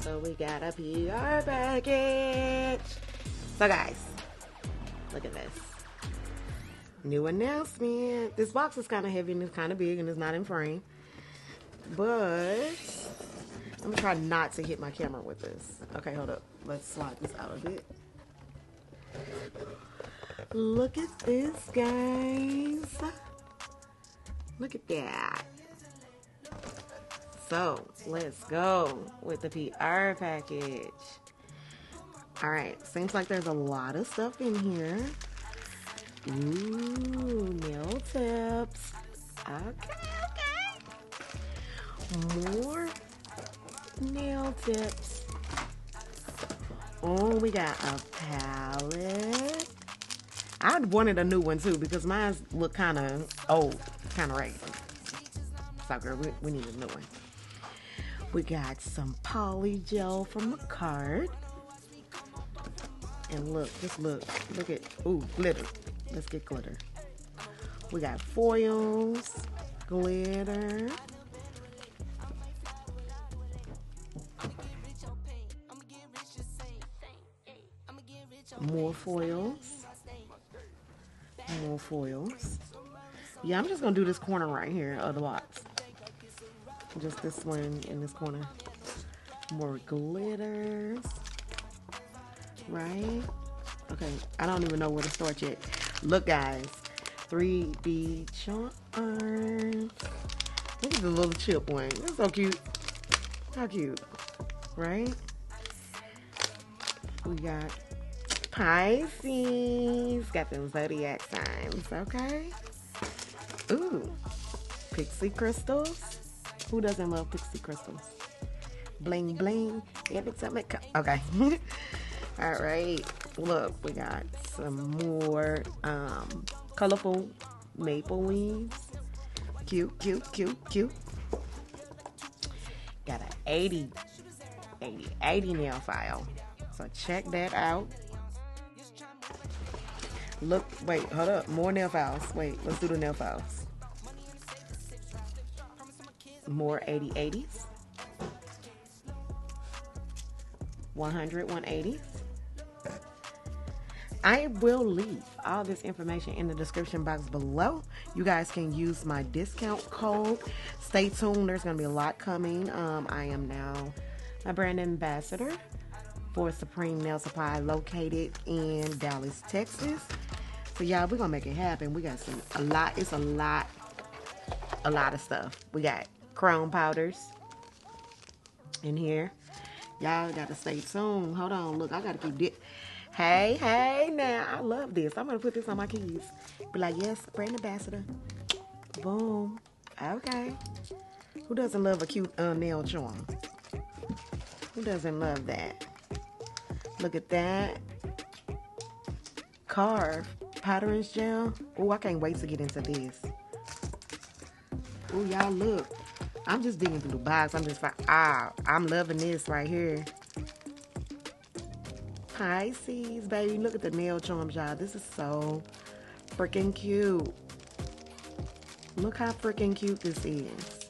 So we got a PR package. So guys, look at this. New announcement. This box is kind of heavy and it's kind of big and it's not in frame. But I'm gonna try not to hit my camera with this. Okay, hold up. Let's slide this out a bit. Look at this, guys. Look at that. So let's go with the PR package. All right, seems like there's a lot of stuff in here. Ooh, nail tips. Okay. More nail tips. Oh, we got a palette. I wanted a new one too because mine look kind of old, kind of regular. So girl, we need a new one. We got some poly gel from Makartt. And look, just look at, ooh, glitter. Let's get glitter. We got foils, glitter. More foils. More foils. Yeah, I'm just gonna do this corner right here of the box. Just this one in this corner. More glitters. Right? Okay, I don't even know where to start yet. Look, guys. 3D charms. Look at the little chip one. That's so cute. How cute. Right? We got Pisces. Got them zodiac signs. Okay. Ooh. Pixie crystals. Who doesn't love pixie crystals? Bling bling. Every time it comes. Okay. All right. Look, we got some more colorful maple leaves. Cute, cute, cute, cute. Got an 80 nail file. So check that out. Look, wait, hold up. More nail files. Wait, let's do the nail files. More 80/80s. 100 180s. I will leave all this information in the description box below. You guys can use my discount code. Stay tuned. There's going to be a lot coming. I am now a brand ambassador for Supreme Nail Supply located in Dallas, Texas. So y'all, we're going to make it happen. We got a lot of stuff. We got chrome powders in here. Y'all got to stay tuned. Hold on. Look, I got to keep this. Hey, now. I love this. I'm going to put this on my keys. Be like, yes, brand ambassador. Boom. Okay. Who doesn't love a cute nail charm? Who doesn't love that? Look at that. Carve powderage gel. Oh, I can't wait to get into this. Oh, y'all look. I'm just digging through the box. I'm loving this right here. Pisces, baby. Look at the nail charms, y'all. This is so freaking cute. Look how freaking cute this is.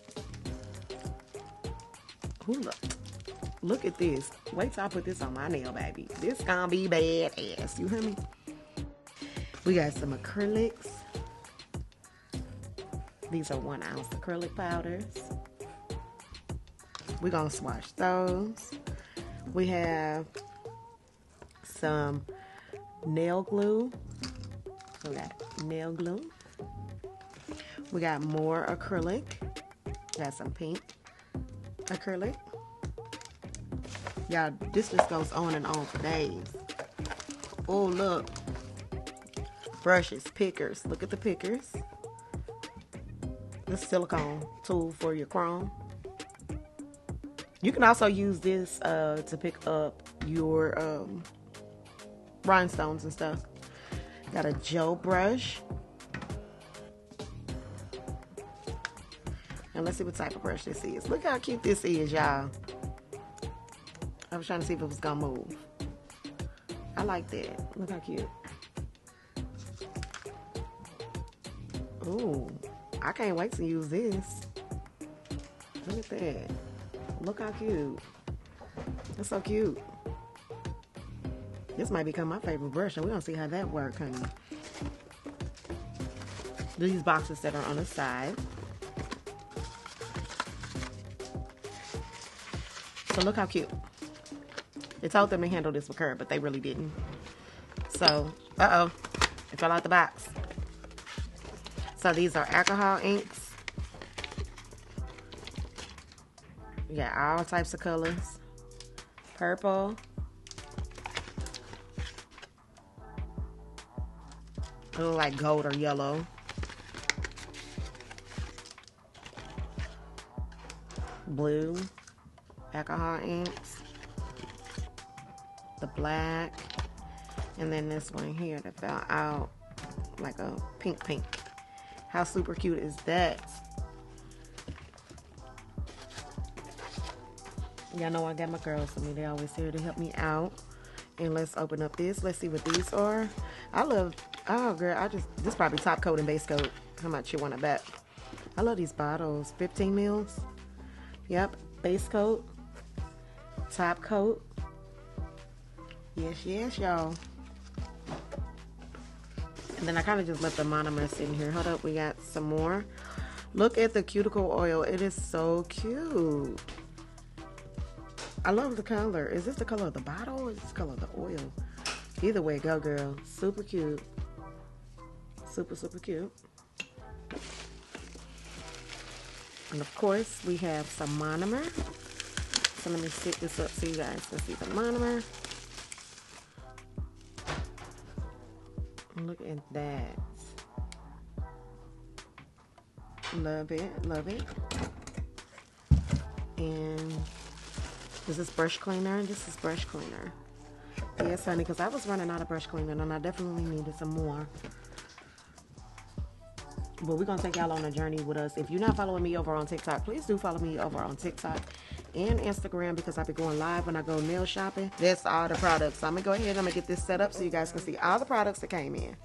Ooh, look at this. Wait till I put this on my nail, baby. This gonna be badass. You hear me? We got some acrylics. These are 1 ounce acrylic powders. We're gonna swatch those. We have some nail glue. So we got nail glue. We got more acrylic. We got some pink acrylic. Y'all, this just goes on and on for days. Oh, look. Brushes, pickers. Look at the pickers. This silicone tool for your chrome. You can also use this to pick up your rhinestones and stuff. Got a gel brush. And let's see what type of brush this is. Look how cute this is, y'all. I was trying to see if it was gonna move. I like that. Look how cute. Ooh, I can't wait to use this. Look at that. Look how cute. It's so cute. This might become my favorite brush, and we're gonna see how that works, honey. These boxes that are on the side. So look how cute. They told them to handle this with Makartt, but they really didn't. So, uh-oh, it fell out the box. So these are alcohol inks. You got all types of colors. Purple. It looks like gold or yellow. Blue. Alcohol inks. The black. And then this one here that fell out like a pink. How super cute is that? Y'all know I got my girls with me. They always here to help me out. And let's open up this. Let's see what these are. I love, oh girl, this is probably top coat and base coat. How much you want to bet? I love these bottles. 15 mils. Yep, base coat. Top coat. Yes, y'all. And then I kind of just left the monomer sitting here. Hold up, we got some more. Look at the cuticle oil. It is so cute. I love the color. Is this the color of the bottle or is this the color of the oil? Either way, go girl. Super cute. Super cute. And of course, we have some monomer. So let me stick this up so you guys can see the monomer. Look at that. Love it, love it. And is this brush cleaner? This is brush cleaner. Yes, honey, because I was running out of brush cleaner and I definitely needed some more. But we're going to take y'all on a journey with us. If you're not following me over on TikTok, please do follow me over on TikTok and Instagram because I'll be going live when I go nail shopping. That's all the products. So I'm going to go ahead and I'm going to get this set up so you guys can see all the products that came in.